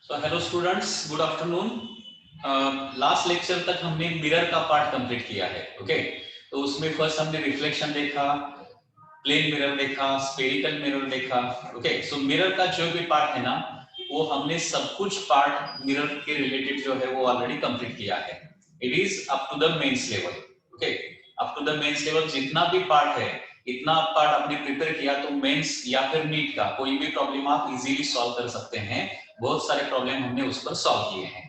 So hello students, good afternoon. Last lecture तक हमने mirror का पार्ट कंप्लीट किया है। ओके, तो उसमें फर्स्ट हमने रिफ्लेक्शन देखा, प्लेन मिरर देखा, स्फेरिकल मिरर देखा। ओके, सो मिरर का जो भी पार्ट है ना, वो हमने सब कुछ पार्ट मिरर के रिलेटेड जो है वो ऑलरेडी कंप्लीट किया है। It is up to the mains level. Okay, up to the mains level जितना भी पार्ट है, इतना पार्ट आपने प्रिपेयर किया तो मेंस या फिर नीट का कोई भी प्रॉब्लम आप इजीली सॉल्व कर सकते हैं। बहुत सारे प्रॉब्लम हमने उस पर सॉल्व किए हैं।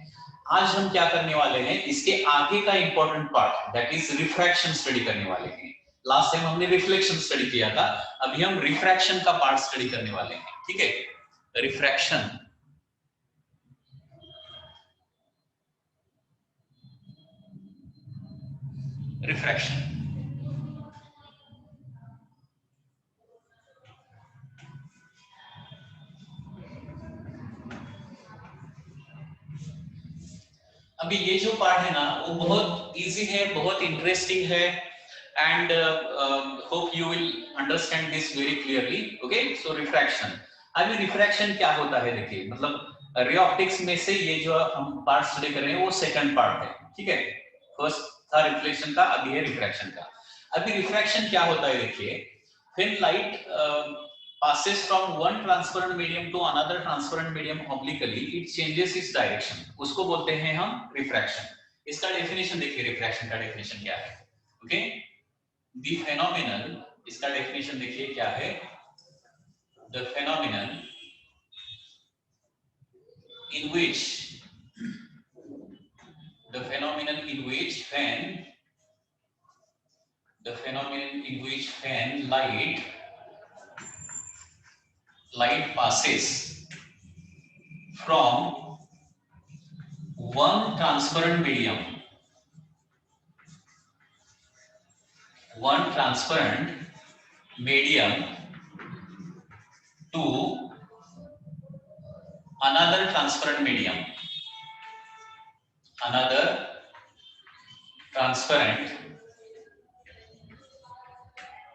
आज हम क्या करने वाले हैं, इसके आगे का important part that is refraction study करने वाले हैं। लास्ट टाइम हमने रिफ्लेक्शन स्टडी किया था, अभी हम रिफ्रैक्शन का पार्ट स्टडी करने वाले हैं। ठीक है, रिफ्रैक्शन। रिफ्रैक्शन अभी ये जो पार्ट है ना, वो बहुत इजी है, बहुत इंटरेस्टिंग है and hope you will understand this very clearly. Okay, so refraction. अभी रिफ्रैक्शन क्या होता है, देखिए मतलब रे ऑप्टिक्स में से ये जो हम पार्ट स्टडी कर रहे हैं वो सेकंड पार्ट है। ठीक है, फर्स्ट था रिफ्लेक्शन का, अभी है रिफ्रैक्शन का। अभी रिफ्रैक्शन क्या होता है, देखिए when light passes from one transparent medium to another transparent medium obliquely, it changes its direction, उसको बोलते हैं हम रिफ्रैक्शन। इसका डेफिनेशन देखिए, रिफ्रैक्शन का डेफिनेशन क्या है। ओके, द फेनोमेनन, इसका डेफिनेशन देखिए क्या है। The phenomenon in which the phenomenon in which when light passes from one transparent medium to another transparent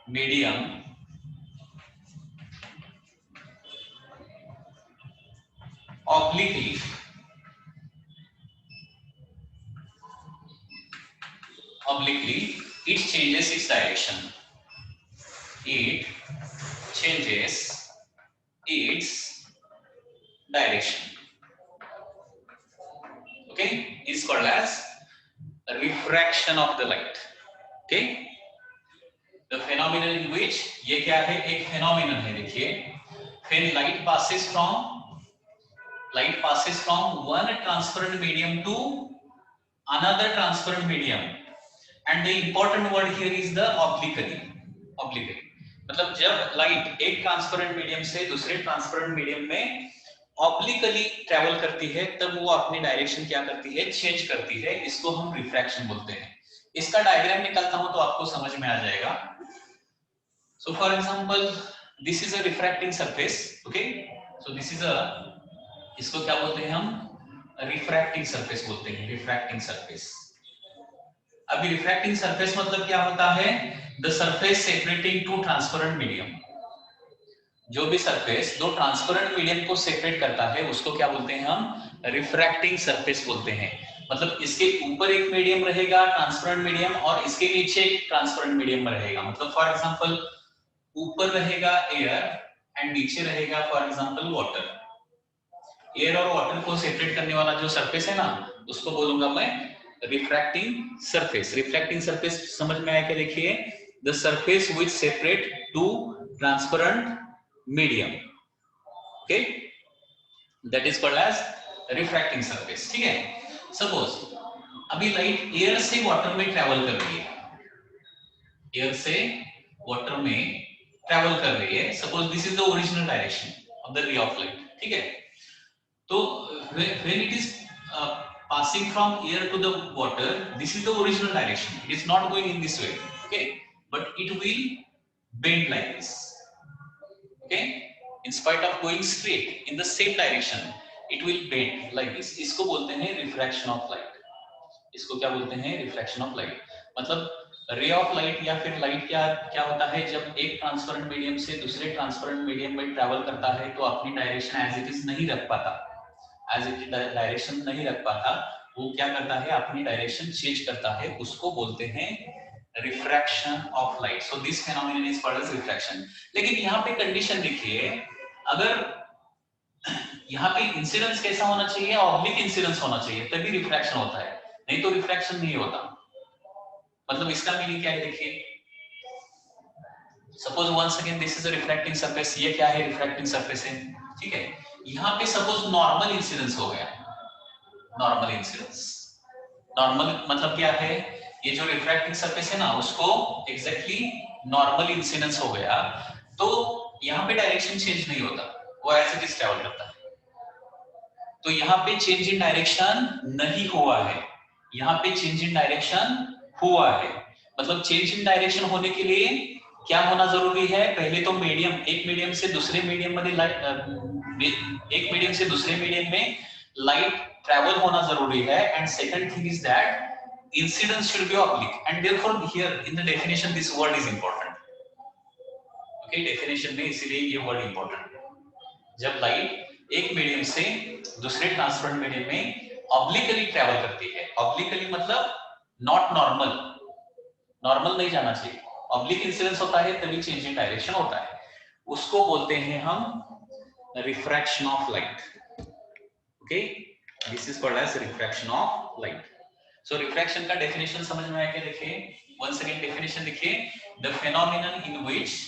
medium obliquely, it changes its direction. It changes its direction. Okay, is called as refraction of the light. Okay, the phenomenon in which, ये क्या है, एक phenomenon है। देखिए, when light passes from one transparent medium to another transparent medium, and the important word here is the obliquely. मतलब जब light एक transparent medium से दूसरे ट्रांसपेरेंट मीडियम में ऑब्लिकली ट्रेवल करती है, तब वो अपनी डायरेक्शन क्या करती है, चेंज करती है। इसको हम रिफ्रैक्शन बोलते हैं। इसका डायग्राम निकालता हूं तो आपको समझ में आ जाएगा। So for example, this is a refracting surface. Okay, so this is a, इसको क्या बोलते हैं हम, रिफ्रैक्टिंग सरफेस बोलते हैं, रिफ्रैक्टिंग सरफेस। अभी रिफ्रैक्टिंग सरफेस मतलब क्या होता है, the surface separating two transparent medium. जो भी सरफेस दो ट्रांसपेरेंट मीडियम को सेपरेट करता है उसको क्या बोलते हैं हम, रिफ्रैक्टिंग सरफेस बोलते हैं। मतलब इसके ऊपर एक मीडियम रहेगा ट्रांसपेरेंट मीडियम, और इसके नीचे एक ट्रांसपेरेंट मीडियम रहेगा। मतलब फॉर एग्जांपल, ऊपर रहेगा एयर एंड नीचे रहेगा फॉर एग्जांपल वाटर। एयर और वाटर को सेपरेट करने वाला जो सरफेस है ना, उसको बोलूंगा मैं रिफ्रैक्टिंग सरफेस। रिफ्रैक्टिंग सरफेस समझ में आया क्या, देखिए the surface which separate two transparent medium. Okay, that is called as refracting surface. ठीक है, सपोज अभी लाइट एयर से वाटर में ट्रेवल कर रही है, एयर से वाटर में ट्रेवल कर रही है। Suppose this is the original direction of the ray of light. ठीक है, तो when it is passing from air to the water, this is the original direction. It is not going in this way. Okay, but it will bend like this. Okay, in spite of going straight in the same direction, it will bend like this. इसको बोलते हैं refraction of light. इसको क्या बोलते हैं, refraction of light। मतलब ray of light या फिर लाइट क्या क्या होता है, जब एक ट्रांसपेरेंट मीडियम से दूसरे ट्रांसपेरेंट मीडियम में ट्रेवल करता है तो अपनी डायरेक्शन एज इट इज नहीं रख पाता। एज इट डायरेक्शन नहीं रख पाता, वो क्या करता है, अपनी डायरेक्शन चेंज करता है, उसको बोलते हैं refraction of light. So this phenomenon is called as refraction. लेकिन यहाँ पे कंडीशन देखिए, अगर यहाँ पे इंसिडेंस कैसा होना चाहिए, ऑब्लिक इंसिडेंस होना चाहिए, तभी रिफ्रैक्शन होता है, नहीं तो रिफ्रैक्शन नहीं होता. मतलब इसका मीनिंग क्या है देखिए, suppose once again this is a refracting surface, ये क्या है, रिफ्रैक्टिंग सरफेस है, ठीक है. यहाँ पे सपोज नॉर्मल इंसिडेंस हो गया, नॉर्मल इंसिडेंस. नॉर्मल मतलब क्या है, ये जो रिफ्रैक्टिंग सरफेस है ना, उसको एग्जैक्टली नॉर्मल इंसिडेंस हो गया, तो यहाँ पे डायरेक्शन चेंज नहीं होता, वो ऐसे ही ट्रैवल करता है. तो यहाँ पे चेंज इन डायरेक्शन नहीं हुआ है, यहाँ पे चेंज इन डायरेक्शन हुआ है. मतलब चेंज इन डायरेक्शन होने के लिए क्या होना जरूरी है, पहले तो मीडियम, एक मीडियम से दूसरे मीडियम में एक मीडियम से दूसरे मीडियम में लाइट ट्रैवल होना जरूरी है. And second thing is that incidence should be oblique, and therefore here in the definition this word is important. Okay, definition में इसीलिए ये वर्ड इंपॉर्टेंट है. जब लाइट एक मीडियम से दूसरे ट्रांसपेरेंट मीडियम में ऑब्लिकली ट्रैवल करती है, ऑब्लिकली मतलब नॉट नॉर्मल, नॉर्मल नहीं जाना चाहिए, ऑब्लिक इंसिडेंस होता है तभी चेंज इन डायरेक्शन होता है, उसको बोलते हैं हम refraction of light. Okay, this is called as refraction of light. So refraction का डेफिनेशन समझ में आया क्या, देखिए वंस अगेन डेफिनेशन देखिए, the phenomenon in which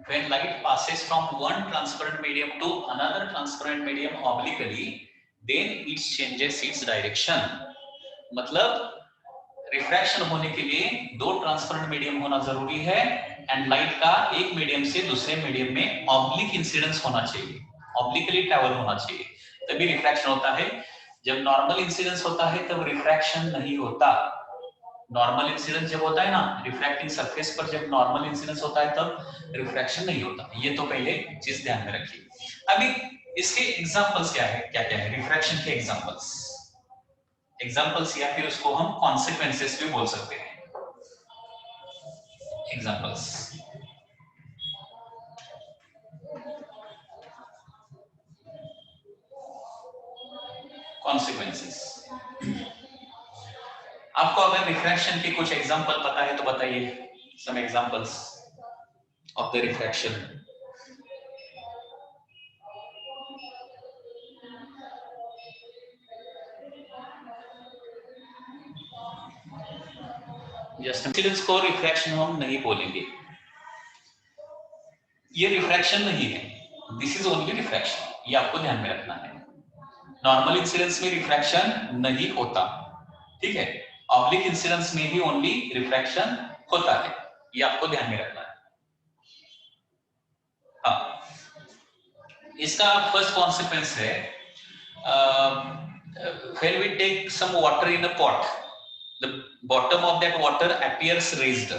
when light passes from one transparent medium to another transparent medium obliquely, then it changes its direction. मतलब refraction होने के लिए दो ट्रांसपेरेंट मीडियम होना जरूरी है, एंड लाइट का एक मीडियम से दूसरे मीडियम में ऑब्लिक इंसिडेंस होना चाहिए, ऑब्लिकली ट्रैवल होना चाहिए, तभी रिफ्रैक्शन होता है. जब नॉर्मल इंसिडेंस होता है तब रिफ्रैक्शन नहीं होता. नॉर्मल इंसिडेंस जब होता है ना, रिफ्रैक्टिंग सरफेस पर जब नॉर्मल इंसिडेंस होता है तब रिफ्रैक्शन नहीं होता. ये तो पहले चीज ध्यान में रखिए. अभी इसके एग्जांपल्स क्या है, क्या क्या है रिफ्रैक्शन के एग्जांपल्स, एग्जांपल्स या फिर उसको हम कॉन्सिक्वेंसेस भी बोल सकते हैं. Examples, consequences. आपको अगर रिफ्रैक्शन के कुछ एग्जांपल पता है तो बताइए, some examples of the refraction. Just incidence को रिफ्रैक्शन हम नहीं बोलेंगे, ये रिफ्रैक्शन नहीं है, दिस इज ओनली रिफ्रैक्शन, ये आपको ध्यान में रखना है. नॉर्मल इंसिडेंस में रिफ्रैक्शन नहीं होता, ठीक है, ऑब्लिक इंसिडेंस में ही ओनली रिफ्रैक्शन होता है, ये आपको ध्यान में रखना है. हाँ, इसका फर्स्ट कॉन्सिक्वेंस है, when we take some water in a pot, the bottom of that water appears raised.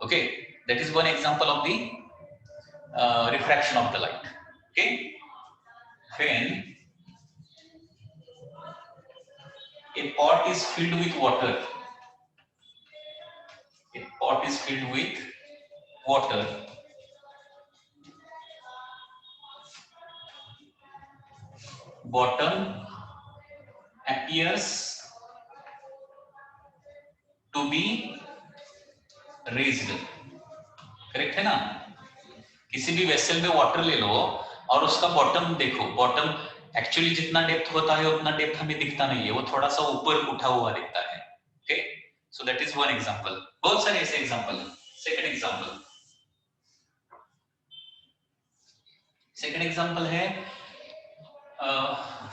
Okay, that is one example of the refraction of the light. Okay, when a pot is filled with water, a pot is filled with water, bottom appears to be raised. Correct है ना. किसी भी vessel में water ले लो और उसका bottom देखो, bottom actually जितना डेप्थ होता है उतना डेप्थ हमें दिखता नहीं है, वो थोड़ा सा ऊपर उठा हुआ दिखता है. Okay, so that is one example. बहुत सारे ऐसे एग्जांपल हैं. सेकंड एग्जांपल, सेकंड एग्जांपल है,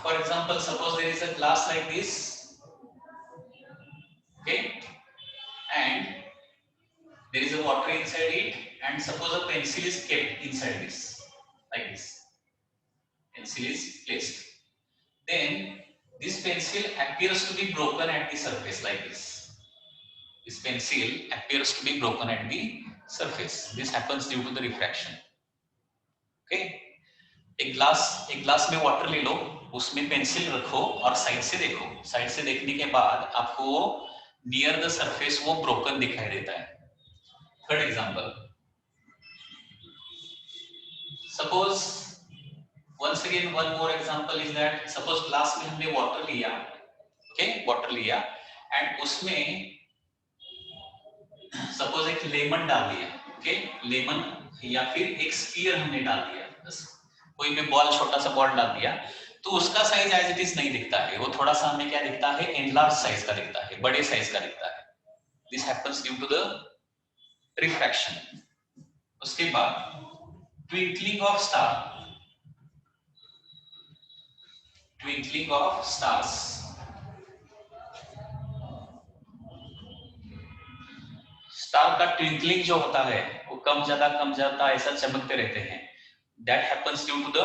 for example suppose there is a glass like this, okay, and there is a water inside it, and suppose a pencil is kept inside this, like this, pencil is placed, then this pencil appears to be broken at the surface like this. This pencil appears to be broken at the surface. This happens due to the refraction. Okay, एक glass में water ले लो, उसमें pencil रखो और side से देखो, side से देखने के बाद आपको नियर द सरफेस वो ब्रोकन दिखाई देता है. Third example, suppose once again one more example is that suppose glass में हमने वाटर लिया, ओके, वाटर लिया एंड उसमें सपोज एक लेमन डाल दिया, ओके, लेमन या फिर एक स्फीयर हमने डाल दिया, बस कोई भी बॉल, छोटा सा बॉल डाल दिया, तो उसका साइज एज इट इज नहीं दिखता है, वो थोड़ा सा हमें क्या दिखता है, एनलार्ज साइज का दिखता है, बड़े साइज का दिखता है। This happens due to the refraction. उसके बाद twinkling of star, twinkling of stars, star का ट्विंकलिंग जो होता है वो कम ज्यादा ऐसा चमकते रहते हैं। That happens due to the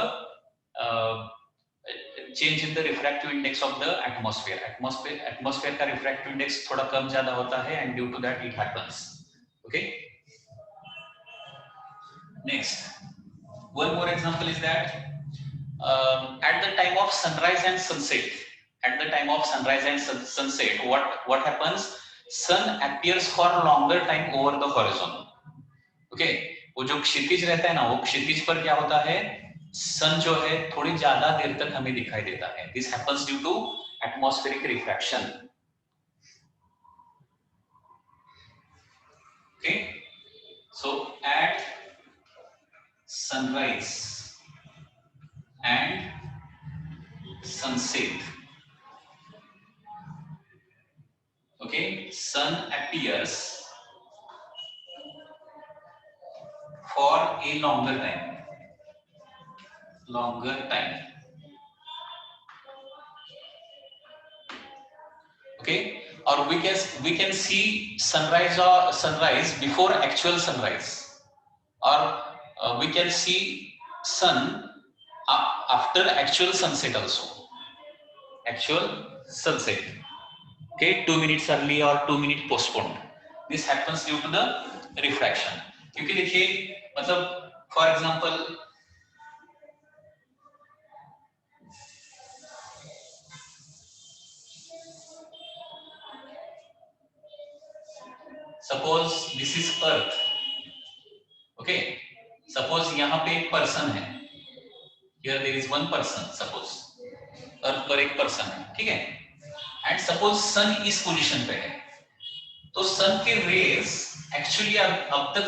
change in the refractive index of the atmosphere. Atmosphere का रिफ्रैक्टिव इंडेक्स थोड़ा कम ज्यादा होता है and due to that it happens, okay. Next, one more example is that at the time of sunrise and sunset, at the time of sunrise and sunset, what happens, sun appears for a longer time over the horizon, okay। वो जो क्षितिज रहता है ना, वो क्षितिज पर क्या होता है, सन जो है थोड़ी ज्यादा देर तक हमें दिखाई देता है। This happens due to atmospheric refraction, okay. So at sunrise and sunset, okay, sun appears for a longer time, okay, or we can see sunrise before actual sunrise, or we can see sun after actual sunset also, actual sunset, okay, 2 minutes early or 2 minutes postponed. This happens due to the refraction। क्योंकि देखिए, मतलब for example suppose this is earth, okay, suppose यहाँ पे एक person है, here there is one person, suppose earth पर एक person है, ठीक है, एंड सपोज सन इस पोजीशन पे है, तो सन के रेज एक्चुअली अब तक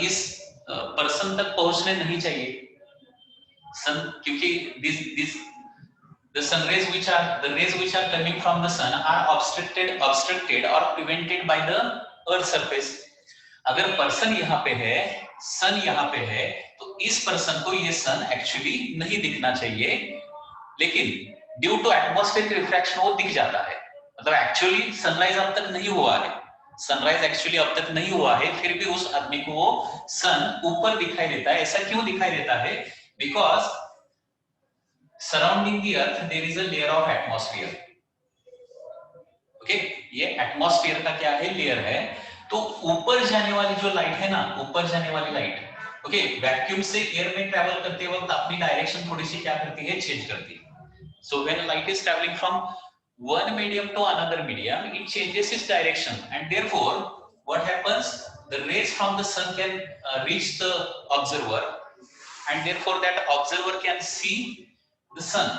इस पर्सन तक पहुंचने नहीं चाहिए, सन, क्योंकि this the sun rays which are coming from the sun are obstructed or prevented by the earth surface। अगर पर्सन यहाँ पे है, सन यहाँ पे है, तो इस पर्सन को ये सन एक्चुअली नहीं दिखना चाहिए, लेकिन ड्यू टू एटमॉस्फेरिक रिफ्रैक्शन वो दिख जाता है। मतलब एक्चुअली सनराइज अब तक नहीं हुआ है, सनराइज एक्चुअली अब तक नहीं हुआ है, फिर भी उस आदमी को वो सन ऊपर दिखाई देता है। ऐसा क्यों दिखाई देता है? Because surrounding the earth there is a layer of atmosphere, okay, ये एटमॉस्फेयर का क्या है, लेयर है। तो ऊपर जाने वाली जो लाइट है ना, ऊपर जाने वाली लाइट, ओके, वैक्यूम से एयर में ट्रैवल करते वक्त अपनी डायरेक्शन थोड़ी सी क्या करती है, चेंज करती है। So when light is travelling from one medium to another medium, it changes its direction, and therefore what happens, the rays from the sun can reach the observer, and therefore that observer can see the sun,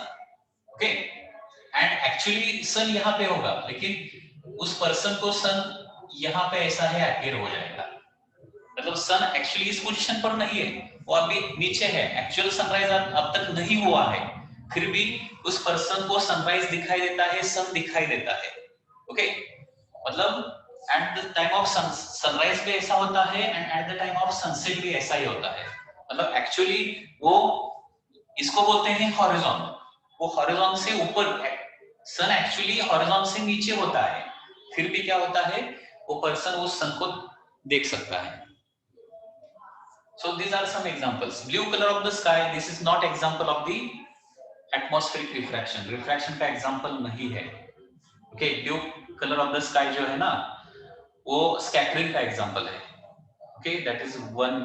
okay, and actually sun यहाँ पे होगा, लेकिन उस person को सन यहाँ पे ऐसा है अपीयर हो जाएगा। मतलब सन एक्चुअली इस पोजीशन पर नहीं है, वो अभी नीचे है, एक्चुअल सनराइज अब तक नहीं हुआ है, फिर भी उस पर्सन को सनराइज दिखाई देता है, सन दिखाई देता है, ओके। मतलब at the time of sunrise भी ऐसा होता है and at the time of sunset भी ऐसा ही होता है। मतलब एक्चुअली वो इसको बोलते हैं हॉरिजॉन, वो हॉरिजॉन से ऊपर, सन एक्चुअली हॉरिजॉन से नीचे होता है, फिर भी क्या होता है, वो पर्सन उस सन को देख सकता है। So these are some examples. Blue color of the sky, this is not example of the atmospheric refraction, refraction का example नहीं है, okay। Blue color of the sky जो है ना, वो scattering का example है, okay, that is one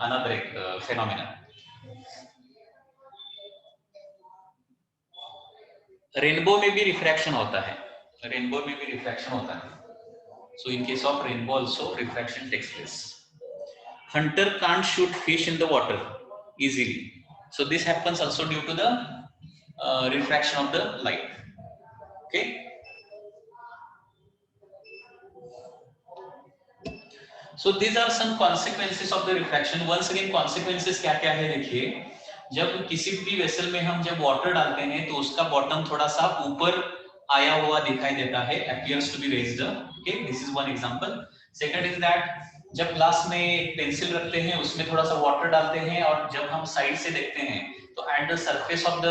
another phenomenon। Rainbow में भी रिफ्रैक्शन होता है, रेनबो में भी रिफ्रैक्शन होता है। So in case of rainbow also refraction takes place। Hunter can't shoot fish in the water easily, So this happens also due to the refraction of the light. Okay. So these are some consequences of the refraction. Once again consequences क्या क्या है देखिए, जब किसी भी vessel में हम जब वाटर डालते हैं तो उसका बॉटम थोड़ा सा ऊपर आया हुआ दिखाई देता है, appears to be raised. Okay, this is one example. Second is that जब ग्लास में पेंसिल रखते हैं उसमें थोड़ा सा वाटर डालते हैं और जब हम साइड से देखते हैं तो at the surface of the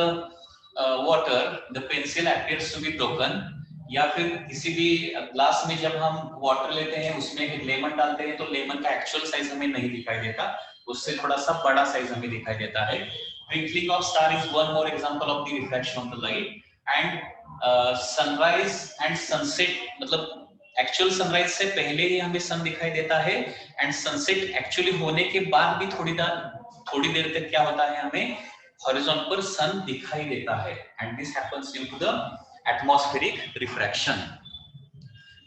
water the pencil appears to be broken. या फिर किसी भी ग्लास में जब हम वाटर लेते हैं उसमें लेमन डालते हैं तो लेमन का एक्चुअल साइज हमें नहीं दिखाई देता, उससे थोड़ा सा बड़ा साइज हमें दिखाई देता है. Twinkling of star is one more example of the reflection of the light. And sunrise and sunset, मतलब एक्चुअल सनराइज से पहले ही हमें सन दिखाई देता है एंड सनसेट एक्चुअली होने के बाद भी थोड़ी देर तक क्या होता है, हमें हॉरिजॉन पर सन दिखाई देता है. And this happens due to the atmospheric refraction.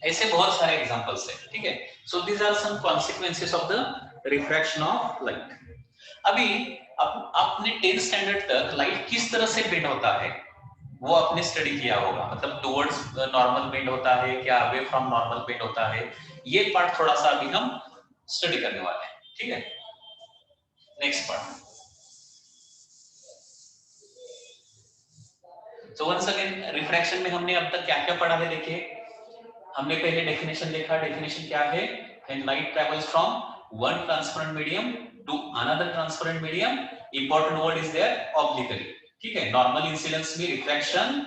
ऐसे बहुत सारे एग्जांपल्स हैं. ठीक है. So these are some consequences of the refraction of light. अभी आपने 10th स्टैंडर्ड तक लाइट किस तरह से बेंड होता है वो आपने स्टडी किया होगा. मतलब टुवर्ड्स नॉर्मल बेंड होता है क्या अवे फ्रॉम नॉर्मल बेंड होता है, ये पार्ट थोड़ा सा अभी हम स्टडी करने वाले हैं. ठीक है. Next part. तो वंस अगेन रिफ्रैक्शन में हमने अब तक क्या क्या पढ़ा है देखिए. हमने पहले डेफिनेशन देखा. डेफिनेशन क्या है, when light travels from one transparent medium to another transparent medium, important word is there obliquely. ठीक है. नॉर्मल इंसिडेंस में रिफ्रैक्शन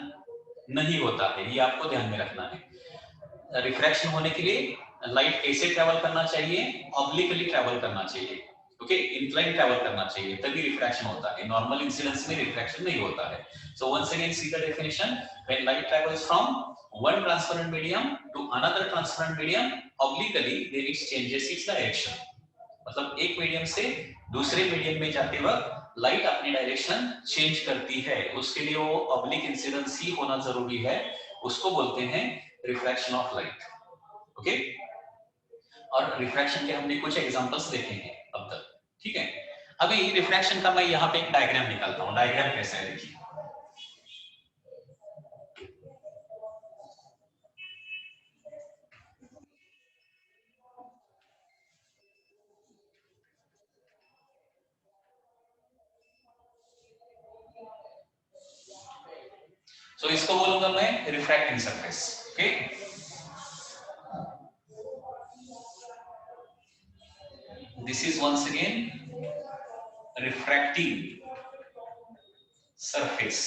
नहीं होता है, ये आपको ध्यान में रखना है. रिफ्रैक्शन होने के लिए लाइट कैसे ट्रैवल करना चाहिए, ऑब्लिकली ट्रैवल करना चाहिए. ओके, इंक्लाइन ट्रैवल करना चाहिए तभी रिफ्रैक्शन होता है. नॉर्मल इंसिडेंस में रिफ्रैक्शन नहीं होता है. So once again see the definition, when light travels from one transparent medium to another transparent medium obliquely there is changes its direction. मतलब एक मीडियम से दूसरे मीडियम में जाते वक्त लाइट अपनी डायरेक्शन चेंज करती है, उसके लिए वो ऑब्लिक इंसिडेंस ही होना जरूरी है, उसको बोलते हैं रिफ्रैक्शन ऑफ लाइट. ओके. और रिफ्रैक्शन के हमने कुछ एग्जांपल्स देखे हैं अब तक. ठीक है. अभी रिफ्रैक्शन का मैं यहाँ पे एक डायग्राम निकालता हूँ. डायग्राम कैसा है देखिए. तो इसको बोलूंगा मैं refracting surface. Okay. This is once again refracting surface.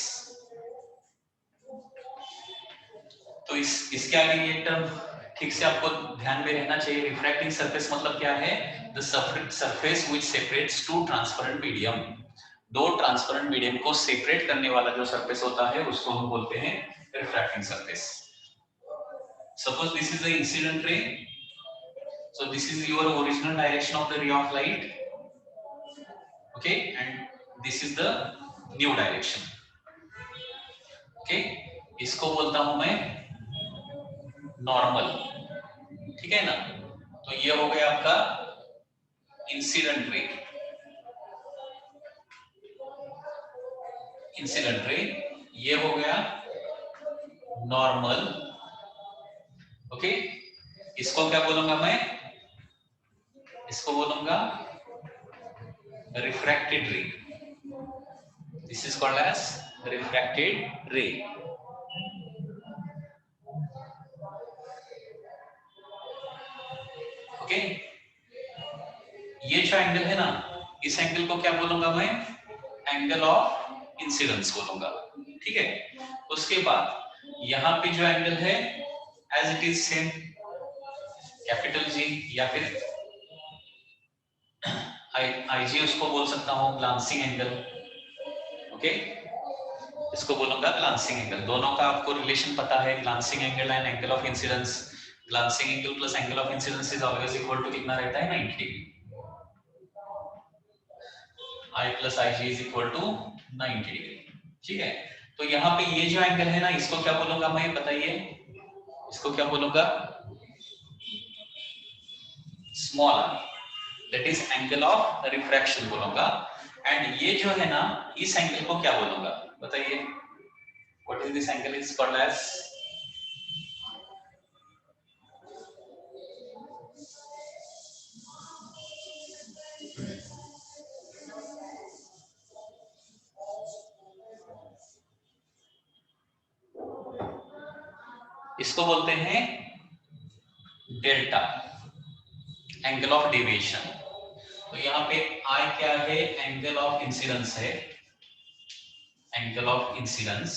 तो इसके आगे ये टर्म ठीक से आपको ध्यान में रहना चाहिए. रिफ्रैक्टिंग सरफेस मतलब क्या है, the surface which separates two transparent medium. दो ट्रांसपेरेंट मीडियम को सेपरेट करने वाला जो सरफेस होता है उसको हम बोलते हैं refracting surface. Suppose this is the incident रे. So this is your original direction of the ray of light. Okay, and this is the new direction. Okay, इसको बोलता हूं मैं नॉर्मल. ठीक है ना. तो ये हो गया आपका इंसिडेंट रे. इंसिडेंट रे ये हो गया नॉर्मल. ओके. इसको क्या बोलूंगा मैं, इसको बोलूंगा refracted ray. This is called as refracted ray. Okay. ये जो एंगल है ना, इस एंगल को क्या बोलूंगा मैं, एंगल ऑफ इंसिडेंस बोलूंगा. ठीक है. उसके बाद यहां पे जो एंगल है as it is same capital G या फिर आई जी उसको बोल सकता हूं ग्लांसिंग एंगल. ओके. इसको बोलूंगा ग्लांसिंग एंगल. दोनों का आपको रिलेशन पता है, glancing angle and angle of incidence. Glancing angle plus angle of incidence is always equal to कितना रहता है, 90 degree. I plus I G is equal to 90 degree. ठीक है. तो यहाँ पे ये जो एंगल है ना, इसको क्या बोलूंगा मैं, बताइए. इसको क्या बोलूंगा, small R. That is angle of refraction बोलूंगा. एंड ये जो है ना, इस एंगल को क्या बोलूंगा बताइए? What is this angle is called as? इसको बोलते हैं डेल्टा, एंगल ऑफ डेविएशन। तो यहाँ पे आई क्या है? एंगल ऑफ इंसिडेंस है, एंगल ऑफ इंसिडेंस।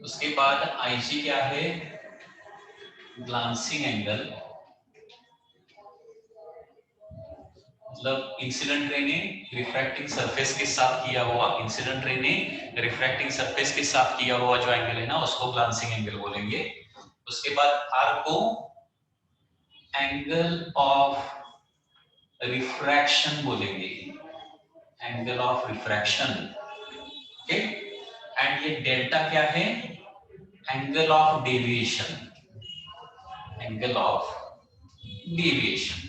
उसके बाद आईजी क्या है? ग्लांसिंग एंगल, मतलब इंसिडेंट रे ने रिफ्रैक्टिंग सरफेस के साथ किया हुआ, इंसिडेंट रे ने रिफ्रैक्टिंग सरफेस के साथ किया हुआ जो एंगल है ना, उसको ग्लांसिंग एंगल बोलेंगे। उसके बाद आर को एंगल ऑफ रिफ्रैक्शन बोलेंगे, angle of refraction. Okay, and ये डेल्टा क्या है? Angle of deviation, angle of deviation,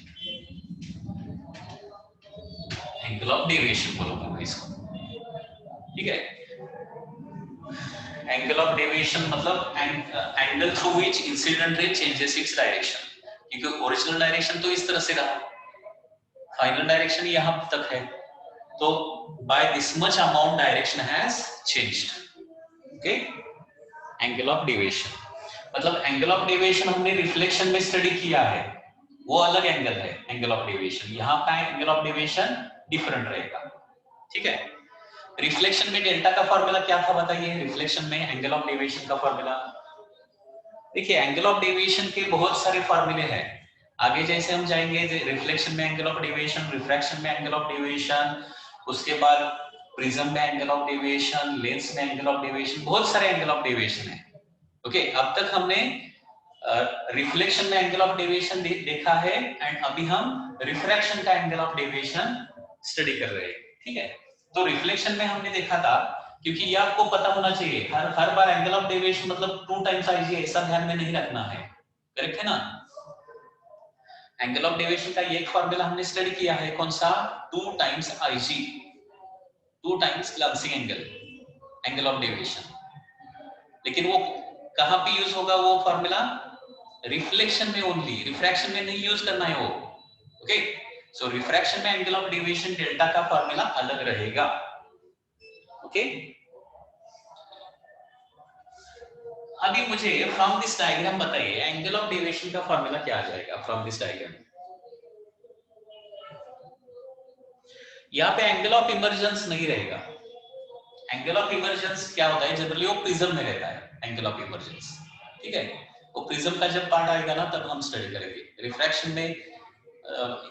angle of deviation बोलूंगा इसको, ठीक है। एंगल ऑफ डेविएशन मतलब angle through which incident ray changes its direction, क्योंकि ओरिजिनल डायरेक्शन तो इस तरह से रहा, फाइनल डायरेक्शन यहां तक है, तो by this much amount direction has changed. Okay, angle of deviation मतलब एंगल ऑफ डेविएशन हमने रिफ्लेक्शन में स्टडी किया है, वो अलग एंगल है एंगल ऑफ डेविएशन। यहाँ का एंगल ऑफ डेविएशन डिफरेंट रहेगा, ठीक है। रिफ्लेक्शन में डेल्टा का फॉर्मूला क्या था बताइए? रिफ्लेक्शन में एंगल ऑफ डेविएशन का फॉर्मूला देखिए, एंगल ऑफ डेविएशन के बहुत सारे फॉर्मूले हैं। आगे जैसे हम जाएंगे, रिफ्लेक्शन में एंगल ऑफ डेविएशन, रिफ्रैक्शन में एंगल ऑफ डेविएशन, उसके बाद प्रिज्म में एंगल ऑफ डेविएशन, लेंस में एंगल ऑफ डेविएशन, बहुत सारे एंगल ऑफ डेविएशन है। ओके, अब तक हमने रिफ्लेक्शन में एंगल ऑफ डेविएशन देखा है, एंड अभी हम रिफ्रैक्शन का एंगल ऑफ डेविएशन स्टडी कर रहे हैं, ठीक है। तो रिफ्लेक्शन में हमने देखा था, क्योंकि ये आपको पता होना चाहिए, हर बार एंगल ऑफ डेविएशन मतलब 2 टाइम्स आईजी, ऐसा ध्यान में नहीं रखना है, करेक्ट है ना। एंगल ऑफ डेविएशन का ये एक फॉर्मूला हमने स्टडी किया है, कौन सा? 2 times IG, 2 times glancing angle, angle of deviation. लेकिन वो कहां पे यूज होगा वो फॉर्मूला? रिफ्लेक्शन में ओनली, रिफ्रैक्शन में नहीं यूज करना है वो। ओके, सो रिफ्रैक्शन में एंगल ऑफ डेविएशन डेल्टा का फॉर्मूला अलग रहेगा। ओके, अभी मुझे फ्रॉम दिस डायग्राम बताइए, एंगल ऑफ डेविएशन का फॉर्मूला क्या आ जाएगा फ्रॉम दिस डायग्राम? यहाँ पे एंगल ऑफ इमर्जेंस नहीं रहेगा। एंगल ऑफ इमर्जेंस क्या होता है? जनरली वो प्रिज्म में रहता है एंगल ऑफ इमर्जेंस, ठीक है। वो प्रिज्म का जब पार्ट आएगा ना, तब हम स्टडी करेंगे। रिफ्रैक्शन में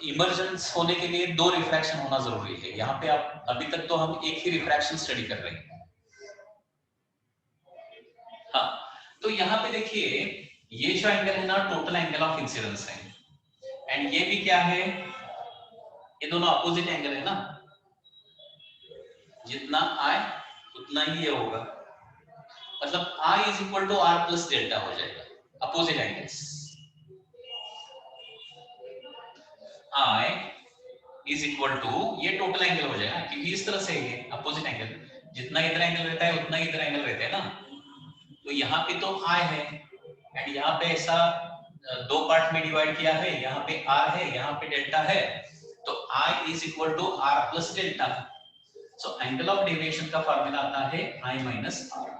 इमर्जेंस होने के लिए 2 रिफ्रैक्शन होना जरूरी है। यहाँ पे आप अभी तक तो हम एक ही रिफ्रैक्शन स्टडी कर रहे हैं। हाँ, तो यहाँ पे देखिए, ये जो एंगल है ना, टोटल एंगल ऑफ इंसिडेंस है, एंड ये भी क्या है? ये दोनों अपोजिट एंगल है ना, जितना आई उतना ही ये होगा, मतलब I is equal to R plus delta हो जाएगा, opposite angles. I is equal to, ये टोटल एंगल हो जाएगा, क्योंकि इस तरह से ये अपोजिट एंगल, जितना इधर एंगल रहता है उतना इधर एंगल रहता है ना। तो यहाँ पे तो आई है, एंड यहाँ पे ऐसा 2 पार्ट में डिवाइड किया है, यहाँ पे आर है, यहाँ पे डेल्टा है, तो I is equal to R plus delta. So angle of deviation का फॉर्मूला आता है I minus R.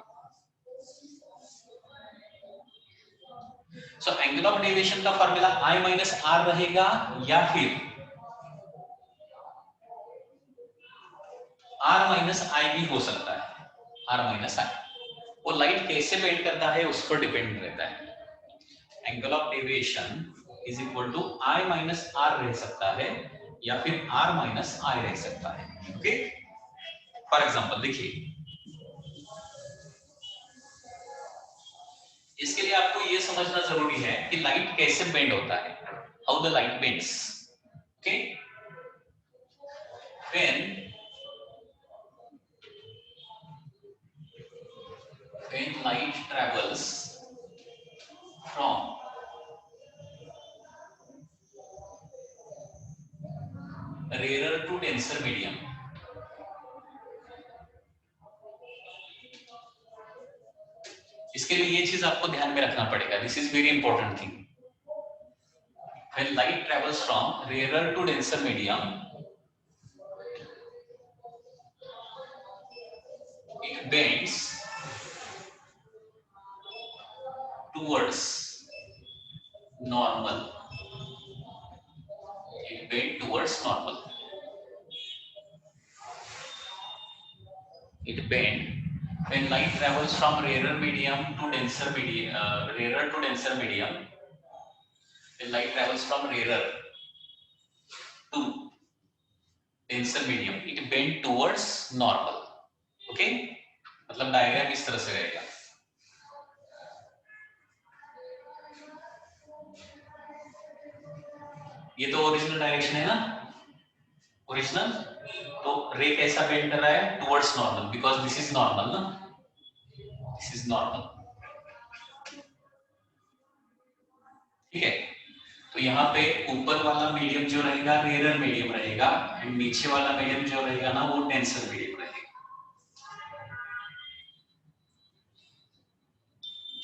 So angle of deviation का फॉर्मूला आई माइनस आर रहेगा, या फिर आर माइनस आई भी हो सकता है, आर माइनस आई। वो लाइट कैसे बेंड करता है उस पर डिपेंड रहता है। Angle of deviation is equal to I minus R रह सकता है, या फिर आर माइनस आई रह सकता है। ओके, फॉर एग्जांपल देखिए, इसके लिए आपको ये समझना जरूरी है कि लाइट कैसे बेंड होता है, how the light bends. Okay, when light travels from इसके लिए ये चीज आपको ध्यान में रखना पड़ेगा, this is very important thing. When light travels from rarer to denser medium, it bends towards normal. It bends towards normal. It bends when light travels from rarer medium to denser medium. Rarer to denser medium. When light travels from rarer to denser medium, it bends towards normal. Okay? मतलब diagram इस तरह से रहेगा। ये तो original direction है ना, original. तो रे कैसा बेंड कर रहा है? Towards normal, because this is normal ना, दिस इज नॉर्मल। ठीक है, तो यहाँ पे ऊपर वाला मीडियम जो रहेगा रेयर मीडियम रहेगा, एंड नीचे वाला मीडियम जो रहेगा ना वो डेंसर मीडियम रहेगा।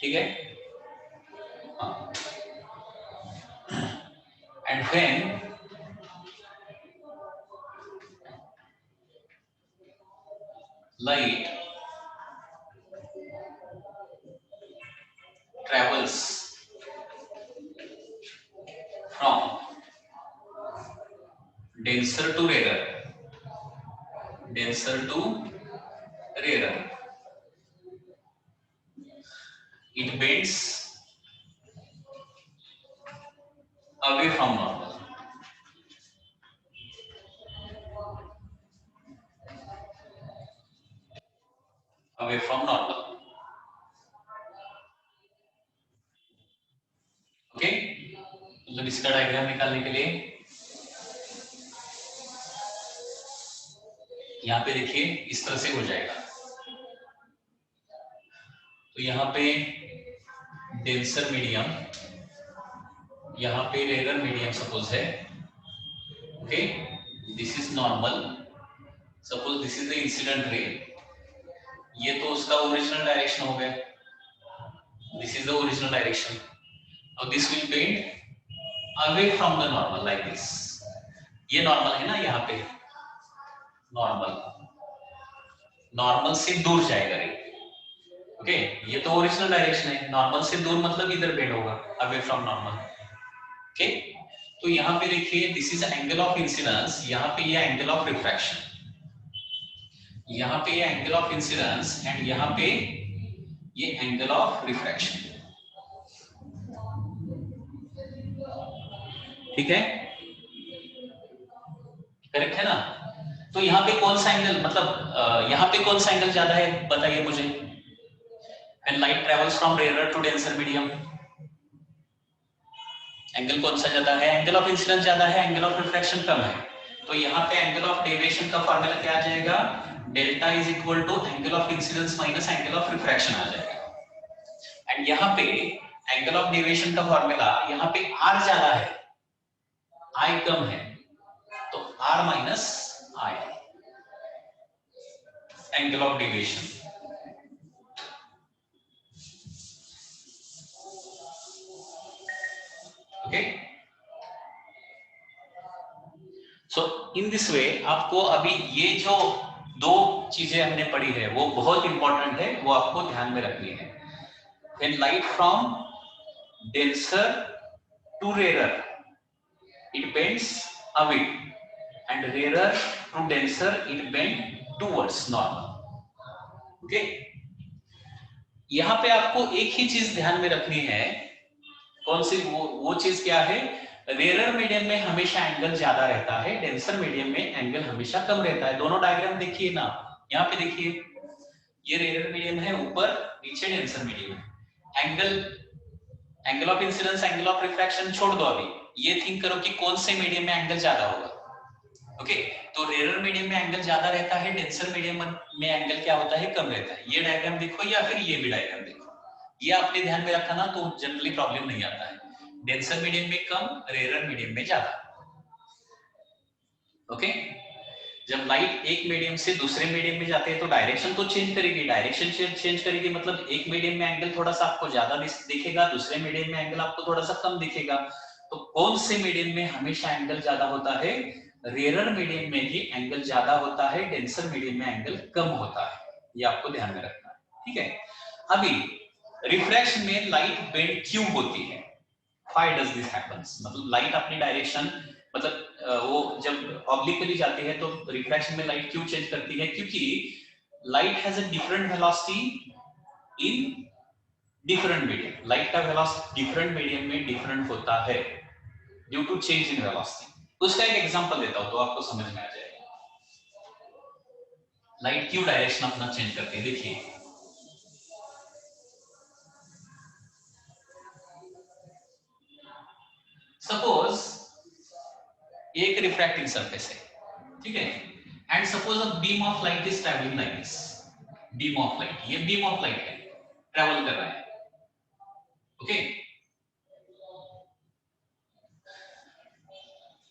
ठीक है, and when light travels from denser to rarer, denser to rarer, it bends away from normal. Away from normal. Okay, मतलब इसका डायग्राम निकालने के लिए यहाँ पे देखिए इस तरह से हो जाएगा। तो यहाँ पे डेंसर मीडियम, यहाँ पे रेयर मीडियम सपोज है। Okay, this is normal, suppose this is the incident ray, ये तो उसका ओरिजिनल डायरेक्शन हो गया, this is the original direction. और this will bend away from the normal like this. ये नॉर्मल है ना, यहाँ पे नॉर्मल, नॉर्मल से दूर जाएगा रे। ओके, ये तो ओरिजिनल डायरेक्शन है, नॉर्मल से दूर मतलब इधर बेंड होगा, अवे फ्रॉम नॉर्मल। ओके, तो यहाँ पे देखिए this is angle of incidence, यहाँ पे ये एंगल ऑफ रिफ्रैक्शन, यहाँ पे ये एंगल ऑफ इंसिडेंस, एंड यहाँ पे ये एंगल ऑफ रिफ्रैक्शन। ठीक है, करेक्ट है ना। तो यहाँ पे कौन सा एंगल, मतलब यहाँ पे कौन सा एंगल ज्यादा है बताइए मुझे। When light travels from rarer to denser medium, angle कौन सा ज्यादा है? एंगल ऑफ इंसिडेंस ज्यादा है, एंगल ऑफ रिफ्रैक्शन कम है। तो यहाँ पे एंगल ऑफ डेविएशन का फॉर्मूला क्या आ जाएगा? Delta is equal to angle of incidence minus angle of refraction आ जाएगा। एंड यहाँ पे एंगल ऑफ डेविएशन का फॉर्मूला, यहाँ पे आर ज्यादा है, आई कम है, तो R minus I angle of deviation. Okay, so in this way आपको अभी ये जो दो चीजें हमने पढ़ी है वो बहुत इंपॉर्टेंट है, वो आपको ध्यान में रखनी है। When light from denser to rarer, it bends away, and rarer to denser, it bends towards normal. Okay? यहाँ पे आपको एक ही चीज ध्यान में रखनी है, कौन सी? वो चीज क्या है? रेयर मीडियम में हमेशा एंगल ज्यादा रहता है, डेंसर मीडियम में एंगल हमेशा कम रहता है। दोनों डायग्राम देखिए ना, यहाँ पे देखिए ये रेयर मीडियम है ऊपर, नीचे डेंसर मीडियम है। Angle of incidence, angle of refraction छोड़ दो, अभी ये थिंक करो कि कौन से मीडियम में एंगल ज्यादा होगा। ओके, तो रेयर मीडियम में एंगल ज्यादा रहता है, डेंसर मीडियम में एंगल क्या होता है? कम रहता है। ये डायग्राम देखो या फिर ये भी डायग्राम देखो, ये आपने ध्यान में रखा ना तो जनरली प्रॉब्लम नहीं आता है। डेंसर मीडियम में कम, रेयर मीडियम में ज्यादा। ओके, जब लाइट एक मीडियम से दूसरे मीडियम में जाते हैं तो डायरेक्शन तो चेंज करेगी, डायरेक्शन चेंज करेगी मतलब एक मीडियम में एंगल थोड़ा सा आपको ज्यादा दिखेगा, दूसरे मीडियम में एंगल आपको थोड़ा सा कम दिखेगा। तो कौन से मीडियम में हमेशा एंगल ज्यादा होता है? रेयरर मीडियम में ही एंगल ज्यादा होता है, डेंसर मीडियम में एंगल कम होता है। ये आपको ध्यान में रखना है, ठीक है। अभी रिफ्रैक्शन में लाइट बेंड क्यों होती है? Why does this happens? मतलब लाइट अपनी डायरेक्शन मतलब वो जब ऑब्लिकली जाती है तो रिफ्रैक्शन में लाइट क्यों चेंज करती है? क्योंकि light has a different velocity in different medium. Light का वेलोसिटी डिफरेंट मीडियम में डिफरेंट होता है due to change in velocity. उसका एक एग्जांपल देता हूं तो आपको समझ में आ जाएगा लाइट क्यों डायरेक्शन अपना चेंज करती है। देखिए सपोज एक रिफ्रैक्टिंग सरफेस है, ठीक है, and suppose a beam of light is travelling like this. Beam of light, ये बीम ऑफ लाइट है, ट्रैवल कर रहा है, ओके।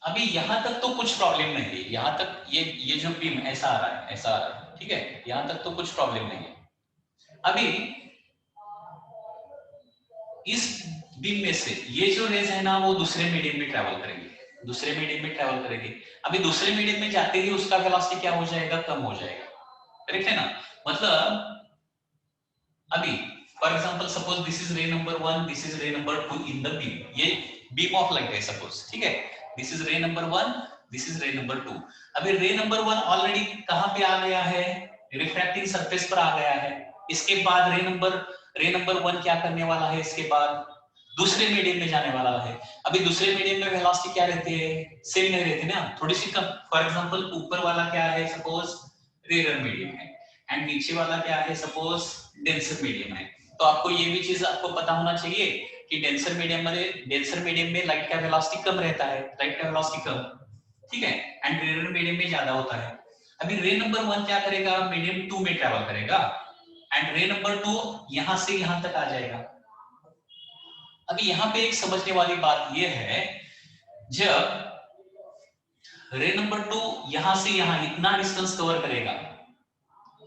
अभी यहां तक तो कुछ प्रॉब्लम नहीं है, यहां तक ये जो बीम ऐसा आ रहा है, ऐसा आ रहा है, ठीक है, यहां तक तो कुछ प्रॉब्लम नहीं है। अभी इस बीम में से ये जो रेज है ना वो दूसरे मीडियम में ट्रैवल करेंगे, दूसरे मीडियम में ट्रैवल करेंगे। अभी दूसरे मीडियम में जाते ही उसका वेलोसिटी क्या हो जाएगा? कम हो जाएगा, करेक्ट है ना। मतलब अभी for example suppose this is रे नंबर 1, दिस इज रे नंबर 2 इन द बीम। ये बीम ऑफ लाइट है सपोज, ठीक है, दिस इज रे नंबर 1, दिस इज रे नंबर 2। अभी रे नंबर 1 ऑलरेडी कहां पे आ गया है? रिफ्रैक्टिंग सरफेस पर आ गया है। इसके बाद रे नंबर 1 क्या करने वाला है? इसके बाद दूसरे मीडियम में जाने वाला है। अभी दूसरे मीडियम में वेलोसिटी क्या रहती है? सेम नहीं रहती ना, थोड़ी सी कम। फॉर एग्जांपल ऊपर वाला क्या है? सपोज रेयर मीडियम है, एंड नीचे वाला क्या है? सपोज डेंसर मीडियम है। तो आपको ये भी चीज आपको पता होना चाहिए कि डेंसर मीडियम में लाइट का वेलोसिटी कम रहता है, लाइट का वेलोसिटी कम, ठीक है, एंड रेयर मीडियम में ज्यादा होता है। अभी रे नंबर 1 क्या करेगा? मीडियम 2 में ट्रैवल करेगा, एंड रे नंबर 2 यहां से यहां तक आ जाएगा। अभी यहाँ पे एक समझने वाली बात ये है, जब रे नंबर 2 यहां से यहां इतना डिस्टेंस कवर करेगा,